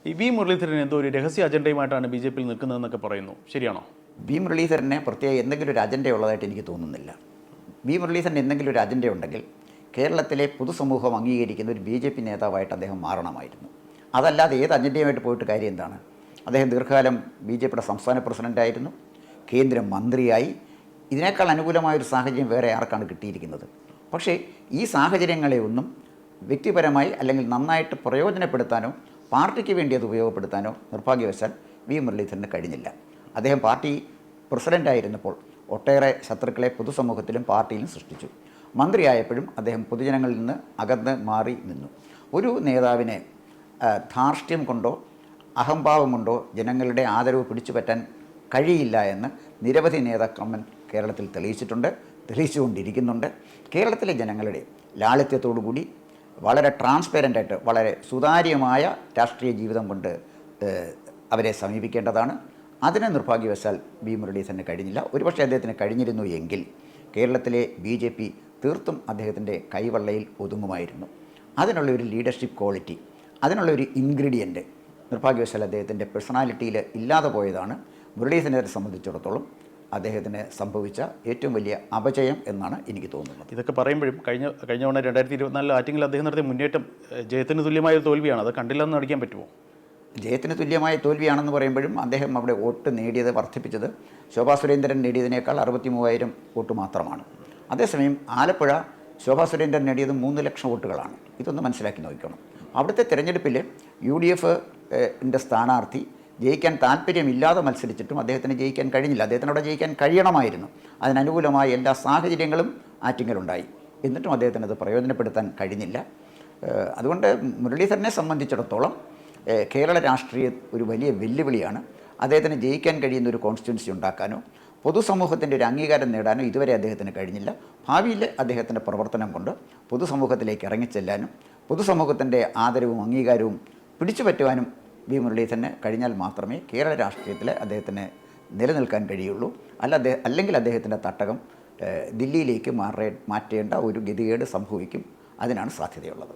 ഈ വി മുരളീധരൻ എന്തോ ഒരു രഹസ്യ അജണ്ടയുമായിട്ടാണ് ബി ജെ പിയിൽ നിൽക്കുന്നതെന്നൊക്കെ പറയുന്നു, ശരിയാണോ? വി മുരളീധരനെ പ്രത്യേക എന്തെങ്കിലും ഒരു അജണ്ടയുള്ളതായിട്ട് എനിക്ക് തോന്നുന്നില്ല. വി മുരളീധരൻ എന്തെങ്കിലും ഒരു അജണ്ടയുണ്ടെങ്കിൽ കേരളത്തിലെ പൊതുസമൂഹം അംഗീകരിക്കുന്ന ഒരു ബി ജെ പി നേതാവായിട്ട് അദ്ദേഹം മാറണമായിരുന്നു. അതല്ലാതെ ഏത് അജണ്ടയുമായിട്ട് പോയിട്ട് കാര്യം എന്താണ്? അദ്ദേഹം ദീർഘകാലം ബി ജെ പിയുടെ സംസ്ഥാന പ്രസിഡൻ്റായിരുന്നു, കേന്ദ്രമന്ത്രിയായി. ഇതിനേക്കാൾ അനുകൂലമായൊരു സാഹചര്യം വേറെ ആർക്കാണ് കിട്ടിയിരിക്കുന്നത്? പക്ഷേ ഈ സാഹചര്യങ്ങളെ ഒന്നും വ്യക്തിപരമായി അല്ലെങ്കിൽ നന്നായിട്ട് പ്രയോജനപ്പെടുത്താനോ പാർട്ടിക്ക് വേണ്ടി അത് ഉപയോഗപ്പെടുത്താനോ നിർഭാഗ്യവശാൽ വി മുരളീധരന് കഴിഞ്ഞില്ല. അദ്ദേഹം പാർട്ടി പ്രസിഡൻ്റായിരുന്നപ്പോൾ ഒട്ടേറെ ശത്രുക്കളെ പൊതുസമൂഹത്തിലും പാർട്ടിയിലും സൃഷ്ടിച്ചു. മന്ത്രിയായപ്പോഴും അദ്ദേഹം പൊതുജനങ്ങളിൽ നിന്ന് അകന്ന് മാറി നിന്നു. ഒരു നേതാവിനെ ധാർഷ്ട്യം കൊണ്ടോ അഹംഭാവം കൊണ്ടോ ജനങ്ങളുടെ ആദരവ് പിടിച്ചുപറ്റാൻ കഴിയില്ല എന്ന് നിരവധി നേതാക്കന്മാർ കേരളത്തിൽ തെളിയിച്ചുകൊണ്ടിരിക്കുന്നുണ്ട്. കേരളത്തിലെ ജനങ്ങളുടെ ലാളിത്യത്തോടുകൂടി വളരെ ട്രാൻസ്പെറൻ്റായിട്ട് വളരെ സുതാര്യമായ രാഷ്ട്രീയ ജീവിതം കൊണ്ട് അവരെ സമീപിക്കേണ്ടതാണ്. അതിന് നിർഭാഗ്യവശാൽ വി മുരളീധരന് കഴിഞ്ഞില്ല. ഒരുപക്ഷെ അദ്ദേഹത്തിന് കഴിഞ്ഞിരുന്നു എങ്കിൽ കേരളത്തിലെ ബി ജെ പി തീർത്തും അദ്ദേഹത്തിൻ്റെ കൈവെള്ളയിൽ ഒതുങ്ങുമായിരുന്നു. അതിനുള്ള ഒരു ലീഡർഷിപ്പ് ക്വാളിറ്റി, അതിനുള്ള ഒരു ഇൻഗ്രീഡിയൻറ്റ് നിർഭാഗ്യവശാൽ അദ്ദേഹത്തിൻ്റെ പേഴ്സണാലിറ്റിയിൽ ഇല്ലാതെ പോയതാണ് മുരളീധരനെ സംബന്ധിച്ചിടത്തോളം അദ്ദേഹത്തിന് സംഭവിച്ച ഏറ്റവും വലിയ അപജയം എന്നാണ് എനിക്ക് തോന്നുന്നത്. ഇതൊക്കെ പറയുമ്പോഴും കഴിഞ്ഞ തവണ 2024 ആറ്റിങ്ങിൽ അദ്ദേഹം നടത്തിയ മുന്നേറ്റം ജയത്തിന് തുല്യമായ ഒരു തോൽവിയാണ്. അത് കണ്ടില്ലെന്ന് നടിക്കാൻ പറ്റുമോ? ജയത്തിന് തുല്യമായ തോൽവിയാണെന്ന് പറയുമ്പോഴും അദ്ദേഹം അവിടെ വോട്ട് നേടിയത് വർദ്ധിപ്പിച്ചത് ശോഭാ സുരേന്ദ്രൻ നേടിയതിനേക്കാൾ 63,000 വോട്ട് മാത്രമാണ്. അതേസമയം ആലപ്പുഴ ശോഭാ സുരേന്ദ്രൻ നേടിയത് 3 ലക്ഷം വോട്ടുകളാണ്. ഇതൊന്ന് മനസ്സിലാക്കി നോക്കണം. അവിടുത്തെ തിരഞ്ഞെടുപ്പിൽ UDF സ്ഥാനാർത്ഥി ജയിക്കാൻ താല്പര്യമില്ലാതെ മത്സരിച്ചിട്ടും അദ്ദേഹത്തിന് ജയിക്കാൻ കഴിഞ്ഞില്ല. അദ്ദേഹത്തിന് അവിടെ ജയിക്കാൻ കഴിയണമായിരുന്നു. അതിനനുകൂലമായ എല്ലാ സാഹചര്യങ്ങളും ആറ്റിങ്ങലുണ്ടായി. എന്നിട്ടും അദ്ദേഹത്തിന് അത് പ്രയോജനപ്പെടുത്താൻ കഴിഞ്ഞില്ല. അതുകൊണ്ട് മുരളീധരനെ സംബന്ധിച്ചിടത്തോളം കേരള രാഷ്ട്രീയ ഒരു വലിയ വെല്ലുവിളിയാണ്. അദ്ദേഹത്തിന് ജയിക്കാൻ കഴിയുന്ന ഒരു കോൺസ്റ്റിറ്റ്യുവൻസി ഉണ്ടാക്കാനോ പൊതുസമൂഹത്തിൻ്റെ ഒരു അംഗീകാരം നേടാനോ ഇതുവരെ അദ്ദേഹത്തിന് കഴിഞ്ഞില്ല. ഭാവിയിൽ അദ്ദേഹത്തിൻ്റെ പ്രവർത്തനം കൊണ്ട് പൊതുസമൂഹത്തിലേക്ക് ഇറങ്ങിച്ചെല്ലാനും പൊതുസമൂഹത്തിൻ്റെ ആദരവും അംഗീകാരവും പിടിച്ചുപറ്റുവാനും വി മുരളീധരന് കഴിഞ്ഞാൽ മാത്രമേ കേരള രാഷ്ട്രീയത്തിൽ അദ്ദേഹത്തിന് നിലനിൽക്കാൻ കഴിയുള്ളൂ. അല്ലെങ്കിൽ അദ്ദേഹത്തിൻ്റെ തട്ടകം ദില്ലിയിലേക്ക് മാറ്റേണ്ട ഒരു ഗതികേട് സംഭവിക്കും. അതിനാണ് സാധ്യതയുള്ളത്.